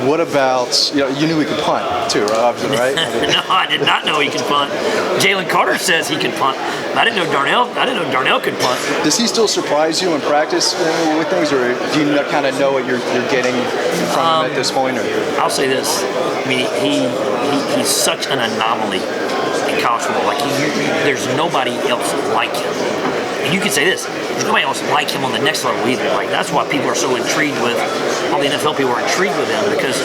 What about, you knew he could punt too, obviously, right? No, I did not know he could punt. Jalen Carter says he can punt. I didn't know Darnell could punt. Does he still surprise you in practice with things, or do you kind of know what you're getting from him at this point? Or? I'll say this. I mean, he's such an anomaly in college football. Like, there's nobody else like him. And you can say this, there's nobody else like him on the next level either. Like, that's why people are so intrigued with, all the NFL people are intrigued with him, because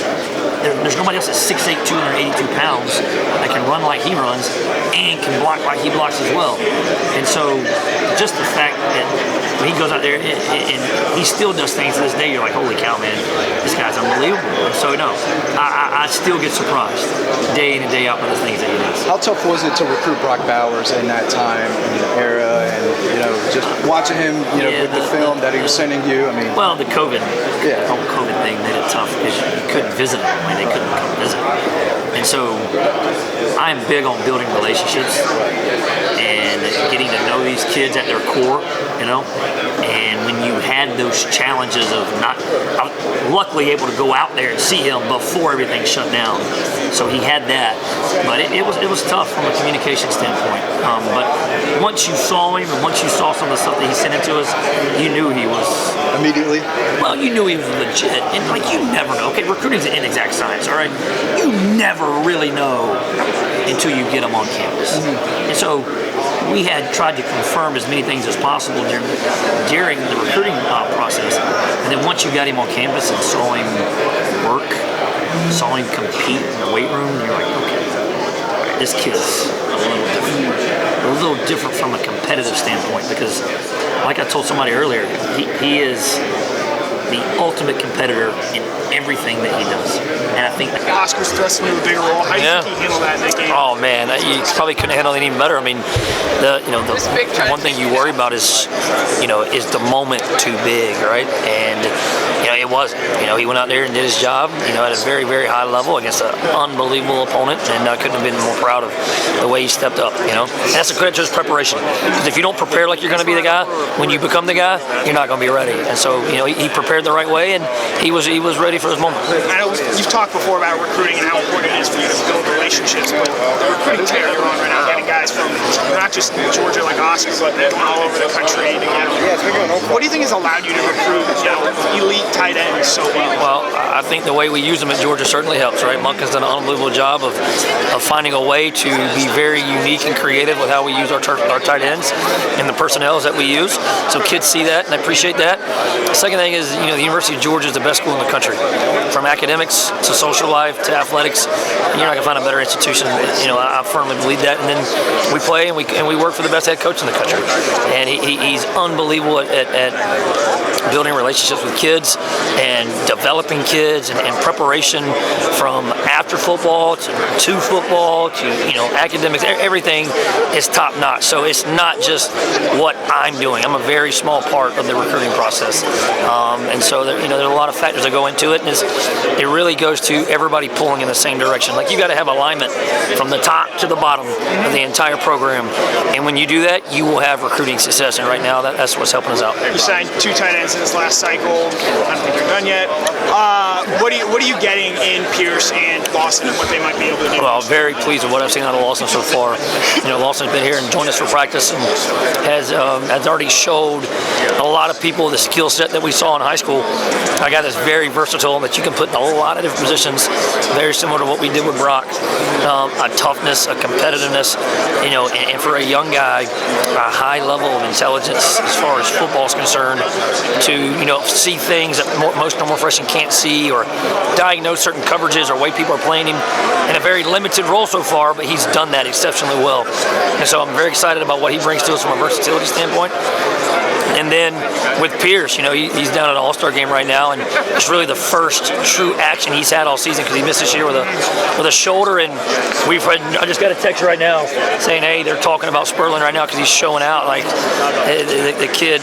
there's nobody else that's 6'8", 282 pounds that can run like he runs and can block like he blocks as well. And so just the fact that when he goes out there and he still does things to this day, you're like, holy cow, man, this guy's unbelievable. And so, no, I still get surprised day in and day out by the things that he does. How tough was it to recruit Brock Bowers in that time and era, and just watching him, with the film that he was sending you? I mean, well, the whole COVID thing made it tough because you couldn't visit him. I mean, they couldn't come visit. And so I'm big on building relationships and getting to know these kids at their core, and when you had those challenges of I was luckily able to go out there and see him before everything shut down. So he had that, but it was tough from a communication standpoint. But once you saw him and once you saw some of the stuff that he sent into us, you knew he was immediately. Well, you knew he was legit, and you never know. Okay, recruiting's an inexact science, all right. You never really know until you get them on campus, and so we had tried to confirm as many things as possible during the recruiting process, and then once you got him on campus and saw him work, saw him compete in the weight room, you're like, okay, this kid's a little different from a competitive standpoint, because like I told somebody earlier, he is the ultimate competitor in everything that he does. And I think Oscar's thrust into a bigger role. How do you think he handled that in that game? Oh man, he probably couldn't handle it even better. I mean, the one thing you worry about is the moment too big, right? And it wasn't. He went out there and did his job, at a very, very high level against an unbelievable opponent, and I couldn't have been more proud of the way he stepped up, And that's a credit to his preparation. Because if you don't prepare like you're going to be the guy, when you become the guy, you're not going to be ready. And so, he prepared the right way, and he was ready for his moment. I know you've talked before about recruiting and how important it is for you to build relationships, but the recruiting tear you're on right now, getting guys from not just Georgia like Oscar, but all over the country together. What do you think has allowed you to recruit elite tight ends so well? Well, I think the way we use them at Georgia certainly helps, right? Monk has done an unbelievable job of finding a way to be very unique and creative with how we use our tight ends and the personnel that we use. So kids see that and appreciate that. The second thing is, the University of Georgia is the best school in the country. From academics to social life to athletics, you're not going to find a better institution. I firmly believe that. And then we play and we work for the best head coach in the country. And he's unbelievable at building relationships with kids and developing kids and preparation from after football to football to academics. Everything is top notch. So it's not just what I'm doing. I'm a very small part of the recruiting process, and so there's a lot of factors that go into it, and it really goes to everybody pulling in the same direction. Like, you got to have alignment from the top to the bottom of the entire program, and when you do that, you will have recruiting success. And right now, that's what's helping us out. You signed 2 tight ends in this last cycle. I don't think you're done yet. What are you getting in Pearce and Lawson and what they might be able to do? Well, very pleased with what I've seen out of Lawson so far. Lawson's been here and joined us for practice and has already showed a lot of people the skill set that we saw in high school. A guy that's very versatile and that you can put in a lot of different positions, very similar to what we did with Brock. A toughness, a competitiveness, and for a young guy, a high level of intelligence as far as football is concerned, to see things that most normal freshmen can't see, or diagnose certain coverages or way people are playing him in a very limited role so far, but he's done that exceptionally well. And so I'm very excited about what he brings to us from a versatility standpoint. And then with Pearce, he's down at an All-Star game right now, and it's really the first true action he's had all season because he missed this year with a shoulder. And I just got a text right now saying, hey, they're talking about Spurlin right now because he's showing out. Like, the kid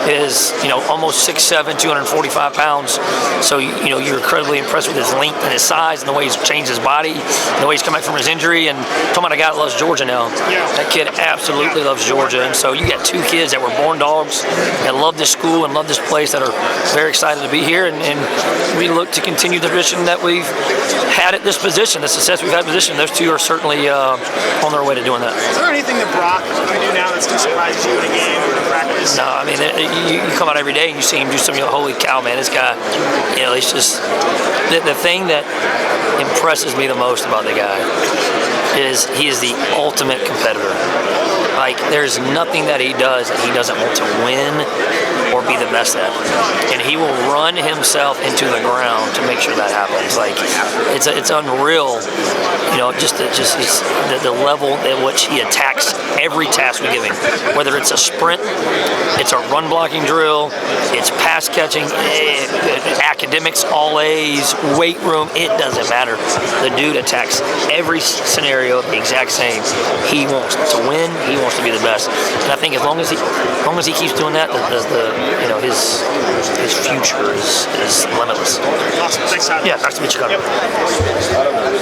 is almost 6'7", 245 pounds. So you're incredibly impressed with his length and his size and the way he's changed his body and the way he's come back from his injury. And talking about a guy that loves Georgia now. That kid absolutely loves Georgia. And so you got 2 kids that were born dogs folks that love this school and love this place that are very excited to be here, and we look to continue the tradition that we've had at this position, the success we've had at this position. Those two are certainly on their way to doing that. Is there anything that Brock can do now that still surprises you in a game or in practice? No, I mean, you come out every day and you see him do something, holy cow, man, this guy, it's just, the thing that impresses me the most about the guy is he is the ultimate competitor. Like, there's nothing that he does that he doesn't want to win or be the best at. And he will run himself into the ground to make sure that happens. Like, it's unreal, just the level at which he attacks every task we give him. Whether it's a sprint, it's a run blocking drill, it's pass catching, academics, all A's, weight room, it doesn't matter. The dude attacks every scenario the exact same. He wants to win, he wants to be the best. And I think as long as he keeps doing that, his future is limitless. Awesome. Thanks, Todd. Yeah, nice to meet you, Connor. Yep.